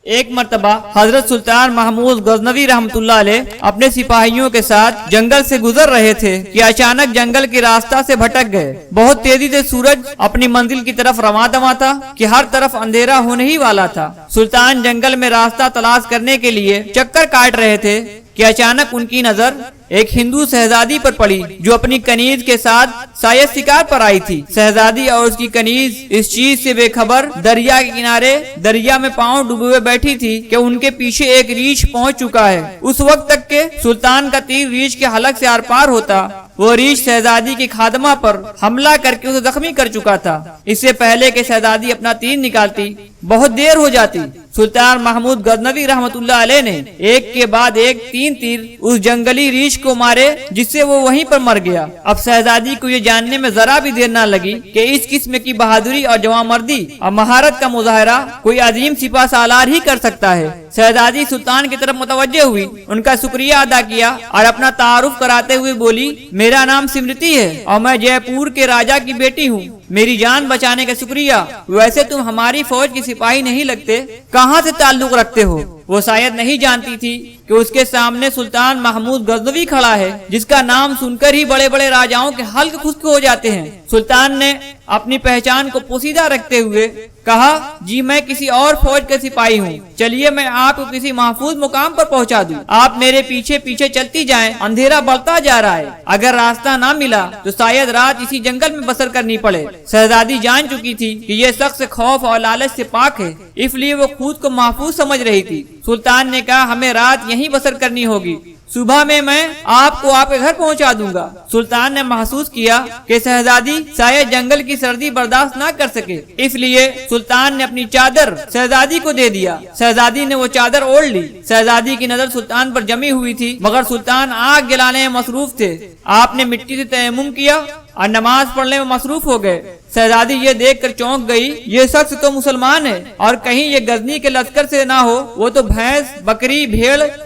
ایک مرتبہ حضرت سلطان محمود غزنوی رحمۃ اللہ علیہ اپنے سپاہیوں کے ساتھ جنگل سے گزر رہے تھے کہ اچانک جنگل کے راستہ سے بھٹک گئے۔ بہت تیزی سے سورج اپنی منزل کی طرف رواں دواں تھا کہ ہر طرف اندھیرا ہونے ہی والا تھا۔ سلطان جنگل میں راستہ تلاش کرنے کے لیے چکر کاٹ رہے تھے کہ اچانک ان کی نظر ایک ہندو شہزادی پر پڑی جو اپنی کنیز کے ساتھ شاید شکار پر آئی تھی۔ شہزادی اور اس کی کنیز اس چیز سے بے خبر دریا کے کنارے دریا میں پاؤں ڈوبے ہوئے بیٹھی تھی کہ ان کے پیچھے ایک ریچھ پہنچ چکا ہے۔ اس وقت تک کہ سلطان کا تیر ریچھ کے حلق سے آر پار ہوتا، وہ ریچھ شہزادی کی خادمہ پر حملہ کر کے اسے زخمی کر چکا تھا۔ اس سے پہلے کہ شہزادی اپنا تیر نکالتی بہت دیر ہو جاتی۔ سلطان محمود غزنوی رحمۃ اللہ علیہ نے ایک کے بعد ایک 3 تیر اس جنگلی ریچھ کو مارے جس سے وہ وہیں پر مر گیا۔ اب شہزادی کو یہ جاننے میں ذرا بھی دیر نہ لگی کہ اس قسم کی بہادری اور جوانمردی اور مہارت کا مظاہرہ کوئی عظیم سپاہ سالار ہی کر سکتا ہے۔ شہزادی سلطان کی طرف متوجہ ہوئی، ان کا شکریہ ادا کیا اور اپنا تعارف کراتے ہوئے بولی، میرا نام سمرتی ہے اور میں جے پور کے راجا کی بیٹی ہوں۔ میری جان بچانے کا شکریہ۔ ویسے تم ہماری فوج کی سپاہی نہیں لگتے، کہاں سے تعلق رکھتے ہو؟ وہ شاید نہیں جانتی تھی کہ اس کے سامنے سلطان محمود غزنوی کھڑا ہے جس کا نام سن کر ہی بڑے بڑے راجاؤں کے حلق خشک ہو جاتے ہیں۔ سلطان نے اپنی پہچان کو پوشیدہ رکھتے ہوئے کہا، جی میں کسی اور فوج کا سپاہی ہوں، چلیے میں آپ کو کسی محفوظ مقام پر پہنچا دوں۔ آپ میرے پیچھے پیچھے چلتی جائیں، اندھیرا بڑھتا جا رہا ہے، اگر راستہ نہ ملا تو شاید رات اسی جنگل میں بسر کرنی پڑے۔ شہزادی جان چکی تھی کہ یہ شخص خوف اور لالچ سے پاک ہے، اس لیے وہ خود کو محفوظ سمجھ رہی تھی۔ سلطان نے کہا، ہمیں رات یہیں بسر کرنی ہوگی، صبح میں آپ کو آپ کے گھر پہنچا دوں گا۔ سلطان نے محسوس کیا کہ شہزادی شاید جنگل کی سردی برداشت نہ کر سکے، اس لیے سلطان نے اپنی چادر شہزادی کو دے دیا۔ شہزادی نے وہ چادر اوڑھ لی۔ شہزادی کی نظر سلطان پر جمی ہوئی تھی مگر سلطان آگ جلانے میں مصروف تھے۔ آپ نے مٹی سے تیمم کیا اور نماز پڑھنے میں مصروف ہو گئے۔ شہزادی یہ دیکھ کر چونک گئی، یہ شخص تو مسلمان ہے اور کہیں یہ غزنی کے لشکر سے نہ ہو، وہ تو بھینس بکری بھیڑ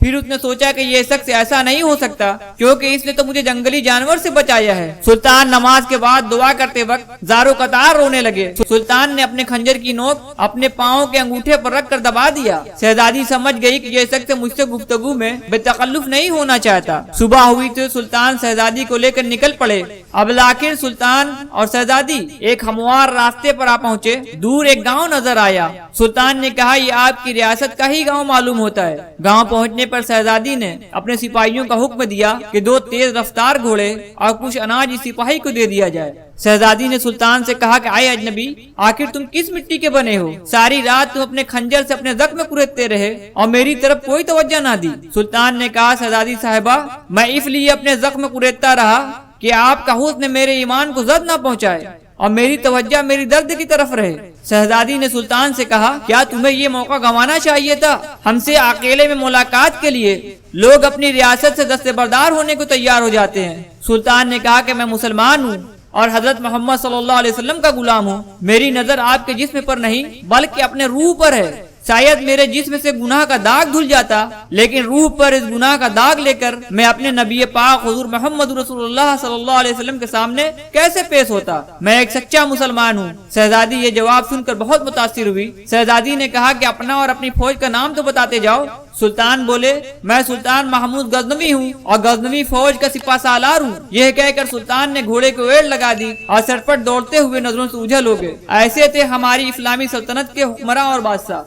پھر اس نے سوچا کہ یہ شخص ایسا نہیں ہو سکتا کیونکہ اس نے تو مجھے جنگلی جانور سے بچایا ہے۔ سلطان نماز کے بعد دعا کرتے وقت زارو قطار رونے لگے۔ سلطان نے اپنے خنجر کی نوک اپنے پاؤں کے انگوٹھے پر رکھ کر دبا دیا۔ شہزادی سمجھ گئی کہ یہ شخص مجھ سے گفتگو میں بے تکلف نہیں ہونا چاہتا۔ صبح ہوئی تو سلطان شہزادی کو لے کر نکل پڑے۔ اب آخر سلطان اور شہزادی ایک ہموار راستے پر آ پہنچے۔ دور ایک گاؤں نظر آیا۔ سلطان نے کہا، یہ آپ کی ریاست کا ہی گاؤں معلوم ہوتا ہے۔ گاؤں پہنچنے پر شہزادی نے اپنے سپاہیوں کا حکم دیا کہ 2 تیز رفتار گھوڑے اور کچھ اناج اس سپاہی کو دے دیا جائے۔ شہزادی نے سلطان سے کہا کہ آئے اجنبی، آخر تم کس مٹی کے بنے ہو؟ ساری رات تم اپنے خنجر سے اپنے زخم کریدتے رہے اور میری طرف کوئی توجہ نہ دی۔ سلطان نے کہا، شہزادی صاحبہ، میں اس لیے اپنے زخم کریدتا رہا کہ آپ کا حسن میرے ایمان کو زد نہ پہنچائے اور میری توجہ میری درد کی طرف رہے۔ شہزادی نے سلطان سے کہا، کیا تمہیں یہ موقع گنوانا چاہیے تھا؟ ہم سے اکیلے میں ملاقات کے لیے لوگ اپنی ریاست سے دستبردار ہونے کو تیار ہو جاتے ہیں۔ سلطان نے کہا کہ میں مسلمان ہوں اور حضرت محمد صلی اللہ علیہ وسلم کا غلام ہوں۔ میری نظر آپ کے جسم پر نہیں بلکہ اپنے روح پر ہے۔ شاید میرے جسم سے گناہ کا داغ دھل جاتا لیکن روح پر اس گناہ کا داغ لے کر میں اپنے نبی پاک حضور محمد رسول اللہ صلی اللہ علیہ وسلم کے سامنے کیسے پیش ہوتا؟ میں ایک سچا مسلمان ہوں۔ شہزادی یہ جواب سن کر بہت متاثر ہوئی۔ شہزادی نے کہا کہ اپنا اور اپنی فوج کا نام تو بتاتے جاؤ۔ سلطان بولے، میں سلطان محمود غزنوی ہوں اور غزنوی فوج کا سپاہ سالار ہوں۔ یہ کہہ کر سلطان نے گھوڑے کو ایڑ لگا دی اور سرپٹ دوڑتے ہوئے نظروں سے اوجھل ہو گئے۔ ایسے تھے ہماری اسلامی سلطنت کے حکمراں اور بادشاہ۔